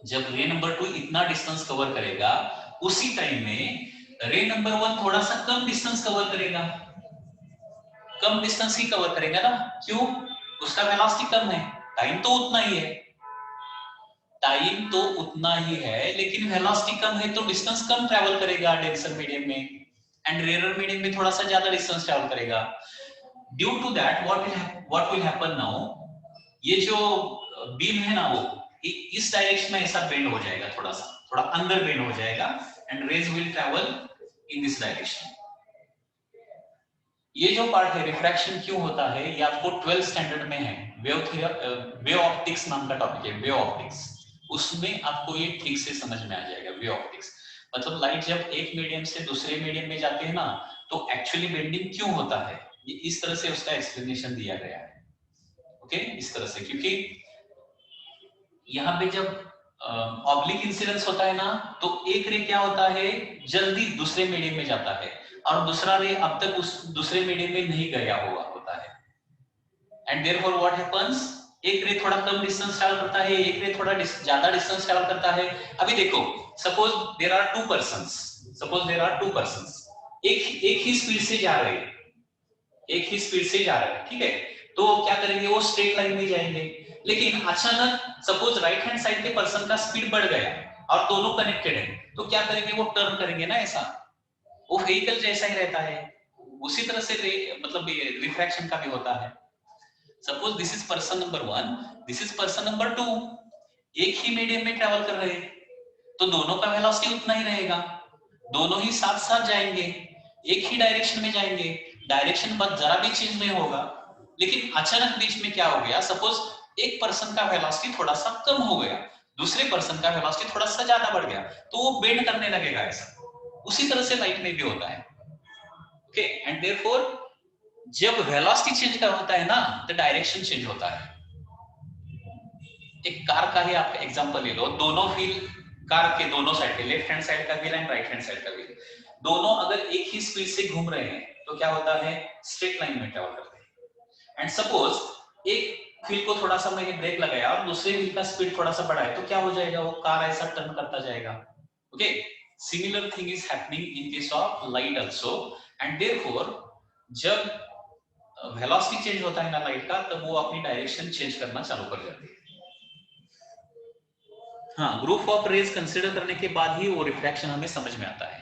जब रे नंबर 2 इतना डिस्टेंस कवर करेगा, उसी टाइम में रे नंबर 1 थोड़ा सा कम डिस्टेंस कवर करेगा, कम डिस्टेंस ही कवर करेगा ना। क्यों? उसका वेलोसिटी कम है, टाइम तो उतना ही है, टाइम तो उतना ही है, लेकिन वेलोसिटी कम है तो डिस्टेंस कम ट्रैवल करेगा डेंसर मीडियम में, एंड रेयर मीडियम में थोड़ा सा ज्यादा डिस्टेंस ट्रैवल करेगा। Due to that what will happen now, ये जो बीम है ना वो इस डायरेक्शन में ऐसा बेंड हो जाएगा, थोड़ा अंदर बेंड हो जाएगा, and rays will travel in this direction. ये जो पार्ट है रिफ्रैक्शन क्यों होता है, ये आपको 12th स्टैंडर्ड में है, वेव ऑप्टिक्स नाम का टॉपिक है, वेव ऑप्टिक्स। उसमें आपको ये ठीक से समझ में आ जाएगा। वेव ऑप्टिक्स मतलब लाइट जब एक मीडियम से दूसरे मीडियम में जाती है ना, तो एक्चुअली बेंडिंग क्यों होता है, ये इस तरह से उसका एक्सप्लेनेशन दिया गया है, ओके, इस तरह से। क्योंकि यहाँ पे जब ऑब्लिक इंसिडेंस होता है ना, तो एक रे क्या होता है, जल्दी दूसरे मीडियम में जाता है, और दूसरा रे अब तक उस दूसरे मीडियम में नहीं गया हुआ होता है, एंड देयरफॉर व्हाट हैपेंस, एक रे थोड़ा कम डिस्टेंस ट्रैवल करता है, एक रे थोड़ा ज्यादा डिस्टेंस ट्रैवल करता है। अभी देखो suppose there are two persons, एक ही स्पीड से जा रहे हैं, एक ही स्पीड से जा रहे हैं, ठीक है, तो क्या करेंगे? वो स्ट्रेट लाइन में जाएंगे। लेकिन अचानक सपोज राइट हैंड साइड के पर्सन का स्पीड बढ़ गया और दोनों कनेक्टेड है, तो क्या करेंगे? वो टर्न करेंगे ना, ऐसा वो व्हीकल जैसा ही रहता है। उसी तरह से मतलब रिफ्रैक्शन का भी होता है। Suppose this is person number 1, this is person number 2, एक ही मीडियम में ट्रेवल कर रहे हैं, तो दोनों का वेलोसिटी उतना ही रहेगा, दोनों ही साथ साथ जाएंगे, एक ही डायरेक्शन में जाएंगे, डायरेक्शन बस जरा भी चेंज नहीं होगा। लेकिन अचानक बीच में क्या हो गया? सपोज एक पर्सन का वेलोसिटी थोड़ा सा कम हो गया, दूसरे पर्सन का वेलोसिटी थोड़ा सा ज्यादा बढ़ गया, तो वो बेंड करने लगेगा ऐसा। उसी तरह से लाइट में भी होता है, ओके, एंड देयरफॉर जब वेलोसिटी चेंज कर होता है ना, तो डायरेक्शन चेंज होता है। एक कार का ही आप एग्जांपल ले लो, दोनों व्हील कार के दोनों साइड के, लेफ्ट हैंड साइड का wheel and right hand side का व्हील, दोनों अगर एक ही स्पीड से घूम रहे हैं तो क्या होता है? स्ट्रेट लाइन में ट्रैवल करते हैं। एंड सपोज एक व्हील को थोड़ा सा मैंने ब्रेक लगाया और दूसरे व्हील का स्पीड थोड़ा सा बढ़ाया तो क्या हो जाएगा, वो कार ऐसा टर्न करता जाएगा। Okay, similar thing is happening in case of light also, and therefore जब वेलोसिटी चेंज होता है ना लाइट का, तब वो अपनी डायरेक्शन चेंज करना चालू कर जाती है। हाँ, ग्रुप ऑफ रेज कंसीडर करने के बाद ही वो रिफ्रैक्शन हमें समझ में आता है,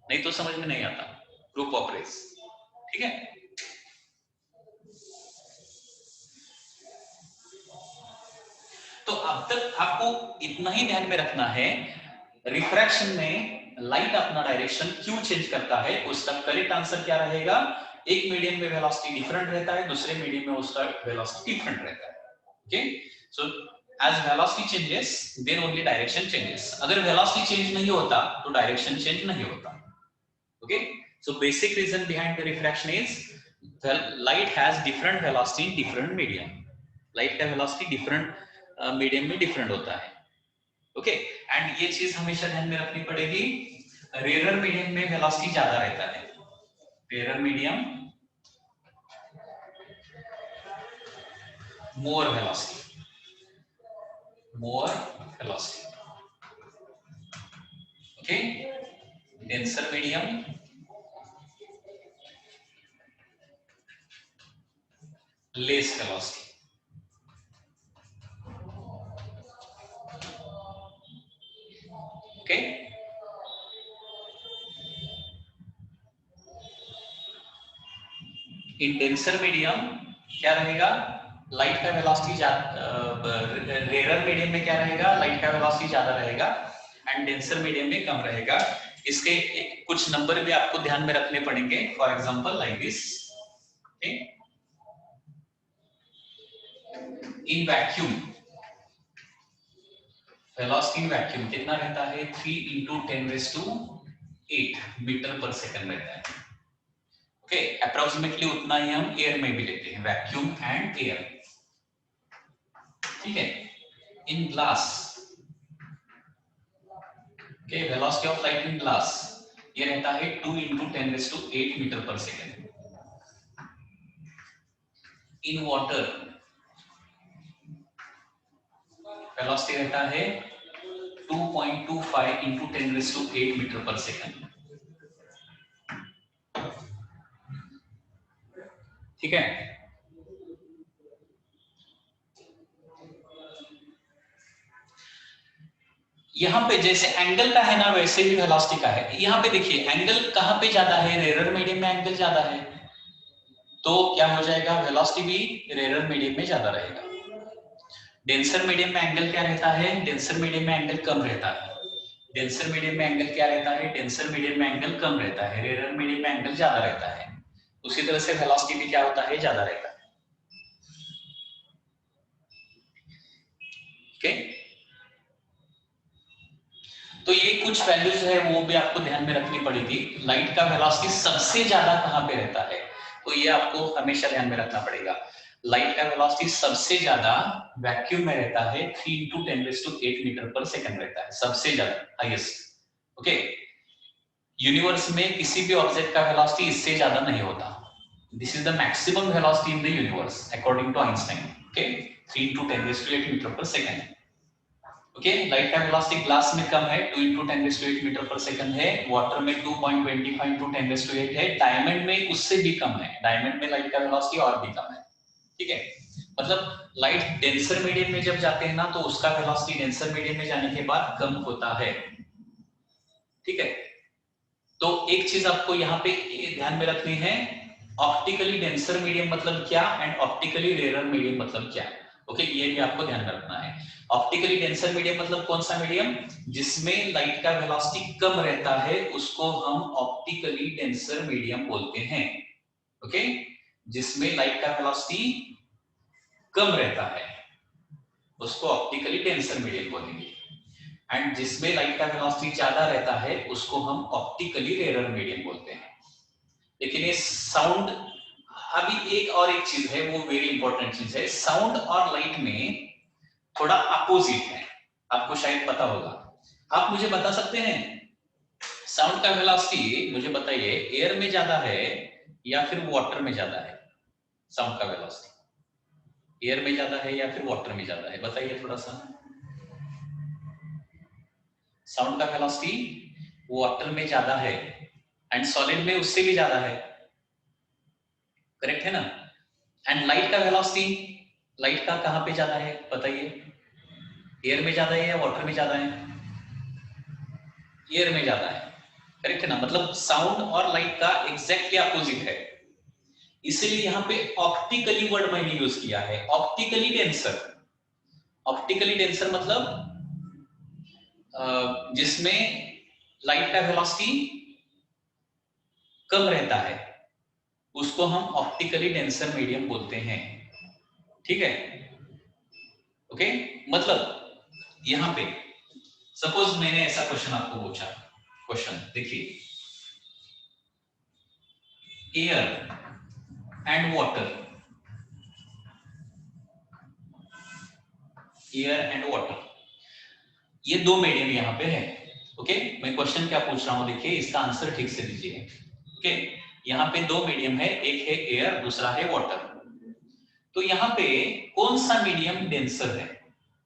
नहीं तो समझ में नहीं आता ग्रुप ऑफ रेज। ठीक है, तो अब तक आपको इतना ही ध्यान में रखना है, रिफ्रैक्शन में लाइट अपना डायरेक्शन क्यों चेंज करता है, उसका करेक्ट आंसर क्या रहेगा। एक मीडियम में वेलोसिटी डिफरेंट रहता है, दूसरे मीडियम में उसका वेलोसिटी डिफरेंट रहता है। ओके, सो as velocity changes then only direction changes, अगर velocity change नहीं होता तो direction change नहीं होता। okay, so basic reason behind the refraction is light has different velocity in different medium, light का velocity different medium में different होता है। ओके, एंड ये चीज हमेशा ध्यान में रखनी पड़ेगी, रेयर मीडियम में वेलोसिटी ज्यादा रहता है, rare medium more velocity, more velocity. Okay, denser medium less velocity. Okay, in denser medium क्या रहेगा, लाइट का वेलोसिटी रेयर मीडियम में क्या रहेगा, लाइट का वेलोसिटी ज्यादा रहेगा एंड डेंसर मीडियम में कम रहेगा। इसके कुछ नंबर भी आपको ध्यान में रखने पड़ेंगे, for example like this. In vacuum velocity in vacuum कितना रहता है, 3 × 10⁸ मीटर पर सेकंड रहता है। ओके, अप्रोक्सीमेटली उतना ही हम एयर में भी लेते हैं, वैक्यूम एंड एयर। ठीक है, in glass, okay, velocity of light in glass ये रहता है 2 × 10⁸ meter per second. In water velocity रहता है 2.25 × 10⁸ मीटर पर सेकंड। ठीक है, यहां पे जैसे एंगल का है ना वैसे ही वेलोसिटी का है। यहां पे देखिए एंगल कहां पे ज्यादा है, रेयर मीडियम में एंगल ज्यादा है, तो क्या हो जाएगा, वेलोसिटी भी रेयर मीडियम में ज्यादा रहेगा। डेंसर मीडियम में एंगल क्या रहता है, डेंसर मीडियम में एंगल कम रहता है। डेंसर मीडियम में एंगल क्या रहता है, डेंसर मीडियम में एंगल कम रहता है, रेयर मीडियम में एंगल ज्यादा रहता है। उसी तरह से वेलोसिटी भी क्या होता है, ज्यादा रहता है। ओके, तो ये कुछ वैल्यूज है वो भी आपको ध्यान में रखनी पड़ेगी। लाइट का वेलोसिटी सबसे ज्यादा कहां पे रहता है, तो ये आपको हमेशा ध्यान में रखना पड़ेगा। लाइट का वेलोसिटी सबसे ज्यादा वैक्यूम में रहता है, 3 × 10⁸ मीटर पर सेकंड रहता है, सबसे ज्यादा हाईएस्ट। ओके, यूनिवर्स में किसी भी ऑब्जेक्ट का वेलोसिटी इससे ज्यादा नहीं होता। This is the maximum velocity in the universe according to Einstein. Okay, 3 × 10⁸ meter per second. Okay, light का वेलोसिटी ग्लास में कम है, 2 × 10⁸ मीटर पर सेकंड है, वाटर में 2.25 × 10⁸ है, डायमंड में उससे भी कम है, डायमंड में लाइट का वेलोसिटी और भी कम है। ठीक है, मतलब लाइट डेंसर मीडियम में जब जाते हैं ना तो उसका वेलोसिटी डेंसर मीडियम में जाने के बाद कम होता है। ठीक है, तो एक चीज आपको यहाँ पे ध्यान में रखनी है, ऑप्टिकली डेंसर मीडियम मतलब क्या एंड ऑप्टिकली रेयर मीडियम मतलब क्या। ओके, ये भी आपको ध्यान में रखना है। ऑप्टिकली डेंसर मीडियम मतलब कौन सा मीडियम, जिसमें लाइट का वेलोसिटी कम रहता है उसको हम ऑप्टिकली डेंसर मीडियम बोलते हैं। ओके, जिसमें लाइट का वेलोसिटी कम रहता है उसको ऑप्टिकली डेंसर मीडियम बोलेंगे, एंड जिसमें लाइट का वेलोसिटी ज्यादा रहता है उसको हम ऑप्टिकली रेयर मीडियम बोलते हैं। लेकिन ये साउंड, अभी एक चीज है वो वेरी इंपॉर्टेंट चीज है, साउंड और लाइट में थोड़ा अपोजिट है, आपको शायद पता होगा। आप मुझे बता सकते हैं साउंड का वेलोसिटी, मुझे बताइए एयर में ज्यादा है या फिर वाटर में ज्यादा है साउंड का वेलोसिटी। एयर में ज्यादा है या फिर वाटर में ज्यादा है, बताइए थोड़ा सा। साउंड का वेलोसिटी वाटर में ज्यादा है एंड सॉलिड में उससे भी ज्यादा है, करेक्ट है ना। एंड लाइट का वेलोसिटी, लाइट का कहां पे ज्यादा है बताइए, एयर में ज्यादा है या वाटर में ज्यादा है? एयर में ज्यादा है, करेक्ट है ना। मतलब साउंड और लाइट का एग्जैक्टली अपोजिट है, इसीलिए यहाँ पे ऑप्टिकली वर्ड मैंने यूज किया है, ऑप्टिकली डेंसर। ऑप्टिकली डेंसर मतलब जिसमें लाइट का वेलोसिटी कम रहता है, उसको हम ऑप्टिकली डेंसर मीडियम बोलते हैं, ठीक है। ओके, मतलब यहां पे सपोज मैंने ऐसा क्वेश्चन आपको पूछा, क्वेश्चन देखिए, air and water, air and water, ये दो मीडियम यहां पे है। ओके, मैं क्वेश्चन क्या पूछ रहा हूं देखिए, इसका आंसर ठीक से दीजिए। ओके, यहाँ पे दो मीडियम है, एक है एयर, दूसरा है वाटर। तो यहाँ पे कौन सा मीडियम डेंसर है,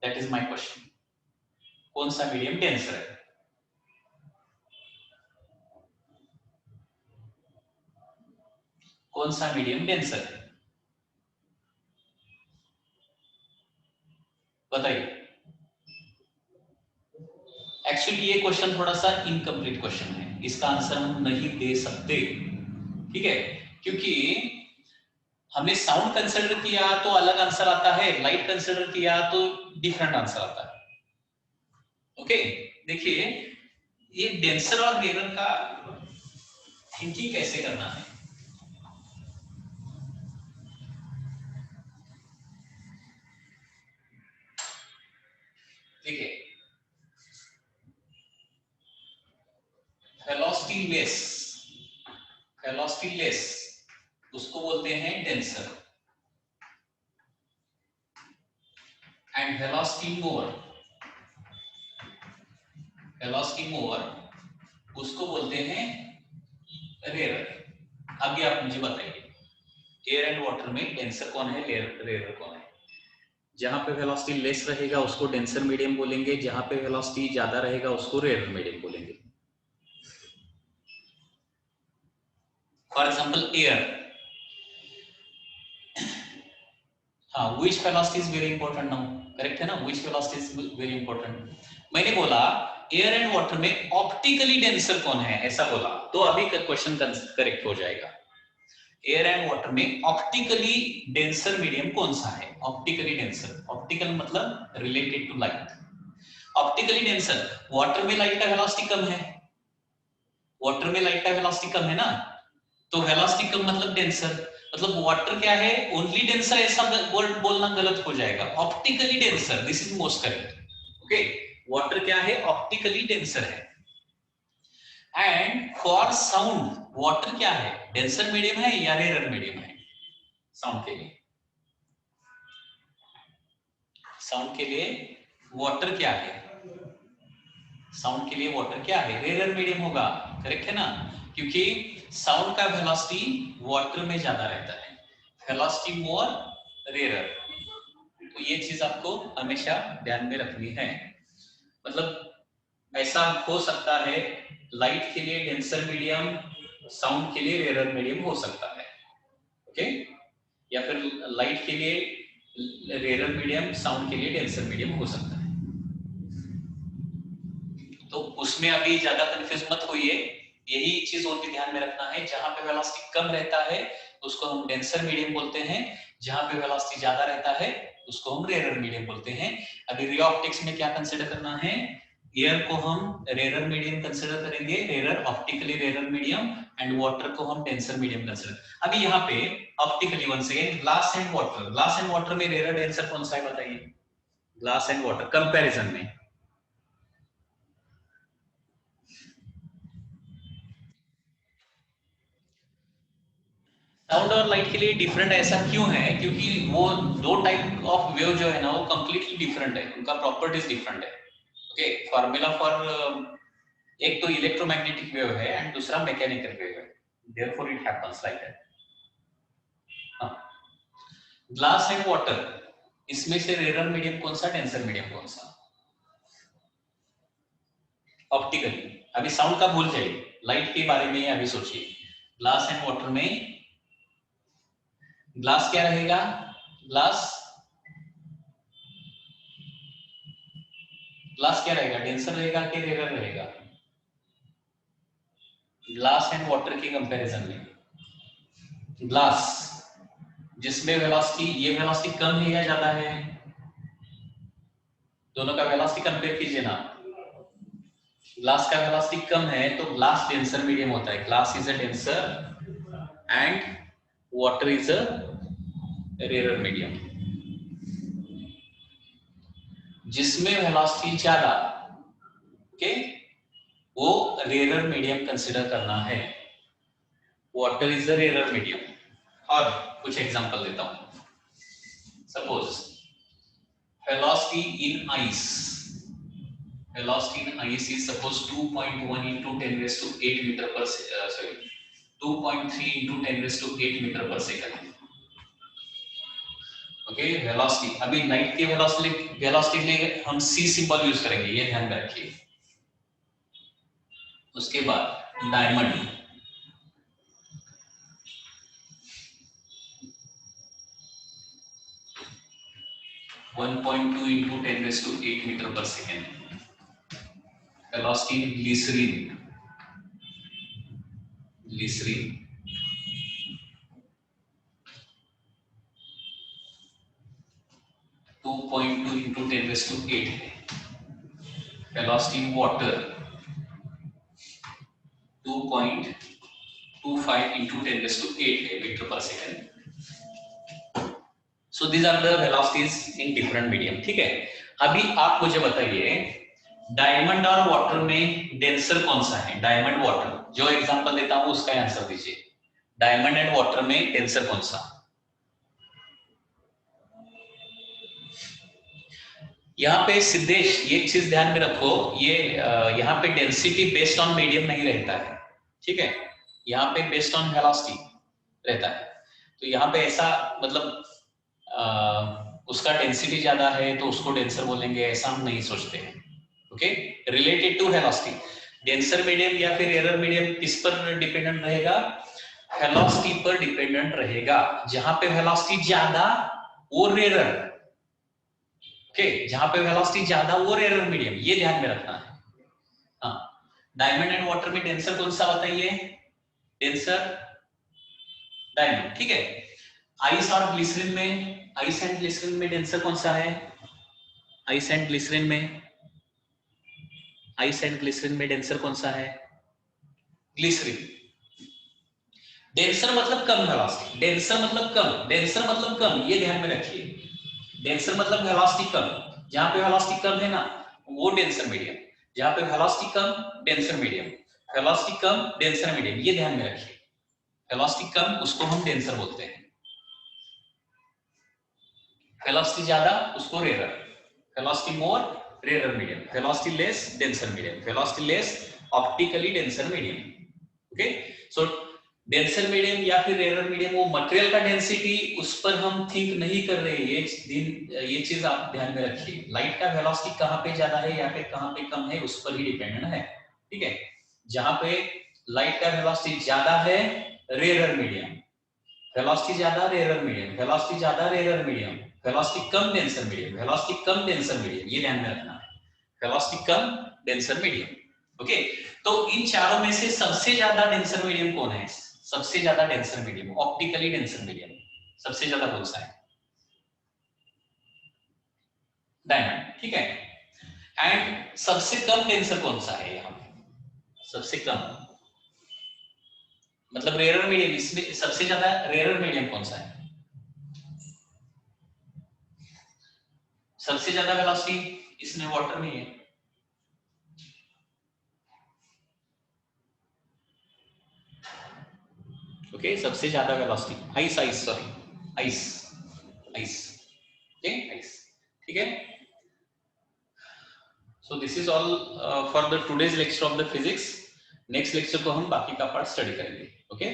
दैट इज माय क्वेश्चन। कौन सा मीडियम डेंसर है? कौन सा मीडियम डेंसर है बताइए। एक्चुअली ये क्वेश्चन थोड़ा सा इनकम्प्लीट क्वेश्चन है, इसका आंसर हम नहीं दे सकते, ठीक है, क्योंकि हमने साउंड कंसिडर किया तो अलग आंसर आता है, लाइट कंसिडर किया तो डिफरेंट आंसर आता है। ओके, देखिए ये डेंसर और रेयर का थिंकिंग कैसे करना है। देखिए, वेलोसिटी लेस, वेलोसिटी लेस उसको बोलते हैं denser, and velocity more, velocity more उसको बोलते हैं रेयर। अभी आप मुझे बताइए, एयर एंड वाटर में डेंसर कौन है, रेयर कौन है? जहां पे वेलोसिटी लेस रहेगा उसको डेंसर मीडियम बोलेंगे, जहां पे वेलोसिटी ज्यादा रहेगा उसको रेयर मीडियम बोलेंगे। फॉर एग्जांपल एयर, हाँ, which velocity is very important now, correct है ना, which velocity is very important। मैंने बोला एयर एंड वाटर में ऑप्टिकली डेंसर कौन है, ऐसा बोला, तो अभी क्वेश्चन करेक्ट हो जाएगा। एयर एंड वाटर में ऑप्टिकली डेंसर मीडियम कौन सा है? ऑप्टिकली डेंसर, ऑप्टिकल मतलब related to light. Optically denser, water में लाइट का वेलोसिटी कम है, वाटर में लाइट का वेलोसिटी कम है ना, तो वेलोसिटी कम मतलब डेंसर, मतलब वाटर क्या है, ओनली डेंसर, ऐसा वर्ड बोलना गलत हो जाएगा। Optically denser, this is most correct. Okay, water क्या है, ऑप्टिकली डेंसर है। एंड फॉर साउंड, वाटर क्या है, डेंसर मीडियम है या रेयर मीडियम है? साउंड के लिए, साउंड के लिए वाटर क्या है, साउंड के लिए वाटर क्या है, रेयर मीडियम होगा, करेक्ट है ना, क्योंकि साउंड का वेलोसिटी वाटर में ज्यादा रहता है, वेलोसिटी मोर रेयर। तो ये चीज आपको हमेशा ध्यान में रखनी है। मतलब ऐसा हो सकता है, लाइट के लिए डेंसर मीडियम, साउंड के लिए रेयर मीडियम हो सकता है, ओके, या फिर लाइट के लिए रेयर मीडियम, साउंड के लिए डेंसर मीडियम हो सकता है। तो उसमें अभी ज्यादा कंफ्यूज मत होइए, यही चीज और भी ध्यान में रखना है, जहां पे वेलोसिटी कम रहता है उसको हम डेंसर मीडियम बोलते हैं, जहां पे वेलोसिटी ज्यादा रहता है उसको हम रेयर मीडियम बोलते हैं। अभी रे ऑप्टिक्स में क्या कंसीडर करना है, एयर को हम रेयर मीडियम कंसीडर करेंगे, rare optically rare medium, and water को हम डेंसर मीडियम कंसीडर। अभी यहाँ पे optically once again, glass and water, glass and water में रेयर डेंसर कौन सा है बताइए, ग्लास एंड वाटर कंपैरिजन में। साउंड और लाइट के लिए डिफरेंट ऐसा क्यों है, क्योंकि वो दो टाइप ऑफ वेव जो है ना वो कंप्लीटली डिफरेंट है, उनका प्रॉपर्टीज डिफरेंट है। ओके, फॉर्मूला फॉर, एक तो इलेक्ट्रोमैग्नेटिक वेव है एंड दूसरा मैकेनिकल वेव है, therefore it happens like that. Glass and water, इसमें से रेयर मीडियम कौन सा, डेंसर मीडियम कौन सा? ऑप्टिकली, अभी साउंड का भूल जाइए, लाइट के बारे में अभी सोचिए। ग्लास एंड वाटर में ग्लास क्या रहेगा? ग्लास क्या रहेगा? डेंसर रहेगा कि रेयर रहेगा? ग्लास एंड वाटर के कंपैरिजन में ग्लास, जिसमें वेलोसिटी, ये वेलोसिटी कम है या ज्यादा है? दोनों का वेलोसिटी कंपेयर कीजिए ना। ग्लास का वेलोसिटी कम है तो ग्लास डेंसर मीडियम होता है, glass is a denser and water is a rare medium. जिसमें वेलोसिटी ज्यादा, ओके, वो रेयर मीडियम कंसिडर करना है, water is a rare medium. और कुछ एग्जांपल देता हूं। Suppose velocity in ice, velocity in ice is suppose 2.1 into 10 raised to 8 meter per 2.3 into 10 raised to 8 meter per second। Okay, velocity, अभी light की velocity के लिए हम c सिंबल यूज करेंगे, ये ध्यान में रखिए। उसके बाद diamond, one 1.2 into 10 raised to 8 meter per second। Velocity in glycerine, glycerine 2.2 into 10 raised to 8 है। Velocity in water 2.25 into 10 raised to 8 है meter per second. So these are the velocities in different medium, ठीक है। अभी आप मुझे बताइए, diamond और water में डेंसर कौन सा है? डायमंड वाटर, जो एग्जांपल देता हूं उसका आंसर दीजिए। डायमंड एंड वाटर में डेंसर कौन सा? यहाँ पे सिद्धेश, ये चीज ध्यान में रखो, ये यहाँ पे डेंसिटी बेस्ड ऑन मीडियम नहीं रहता है, ठीक है। यहाँ पे बेस्ड ऑन वेलोसिटी रहता है। तो यहाँ पे ऐसा मतलब उसका डेंसिटी ज्यादा है तो उसको डेंसर बोलेंगे, ऐसा हम नहीं सोचते हैं। Okay, related to velocity, denser medium या फिर एरर मीडियम किस पर डिपेंडेंट रहेगा? वेलोसिटी पर डिपेंडेंट रहेगा। जहां पे वेलोसिटी ज्यादा वो रेयर, ओके, जहां पे वेलोसिटी ज्यादा वो रेयर मीडियम, ये ध्यान में रखना है। हाँ, डायमंड एंड वाटर में डेंसर कौन सा बताइए? डेंसर डायमंड, ठीक है। आइस और ग्लिसरीन में, आइस एंड ग्लिसरीन में डेंसर कौन सा है? आइस एंड ग्लिसरीन में, आइस एंड ग्लिसरीन में डेंसर कौन सा है? ग्लिसरीन। डेंसर मतलब कम वेलोसिटी, डेंसर मतलब कम, डेंसर मतलब कम, ये ध्यान में रखिए। डेंसर मतलब वेलोसिटी कम, जहां पे वेलोसिटी कम है ना वो डेंसर मीडियम, जहां पे वेलोसिटी कम डेंसर मीडियम, वेलोसिटी कम डेंसर मीडियम, ये ध्यान में रखिए। वेलोसिटी कम उसको हम डेंसर बोलते हैं, वेलोसिटी ज्यादा उसको rare, velocity more rare medium, velocity less denser medium, velocity less optically denser medium. Okay, so denser medium या फिर रेयर मीडियम, वो मटेरियल का डेंसिटी उस पर हम थिंक नहीं कर रहे हैं, ये चीज आप ध्यान में रखिए। लाइट का वेलोसिटी कहाँ पे ज्यादा है या फिर कहाँ पे कम है उस पर ही डिपेंडेंट है, ठीक है। जहां पे लाइट का वेलोसिटी ज्यादा है रेयर मीडियम, वेलोसिटी ज्यादा रेयर मीडियम, वेलोसिटी ज्यादा रेयर मीडियम, वेलोसिटी कम डेंसर मीडियम, वेलोसिटी कम डेंसर मीडियम, ये ध्यान में रखना है। वेलोसिटी कम डेंसर मीडियम, ओके। तो इन चारों में से सबसे ज्यादा डेंसर मीडियम कौन है? सबसे ज्यादा denser medium, optically denser medium सबसे ज्यादा कौन सा है? डायमंड, ठीक है। एंड सबसे कम डेंसर कौन सा है यहाँ पे? सबसे कम मतलब रेयर मीडियम, इसमें सबसे ज्यादा रेयर मीडियम कौन सा है? सबसे ज्यादा वेलोसिटी इसमें वाटर में है, ओके। सबसे ज्यादा velocity ice, ice sorry ice, ice, okay, ice, ठीक है। सो this is all for the today's lecture of the physics. Next lecture को हम बाकी का पार्ट स्टडी करेंगे, ओके।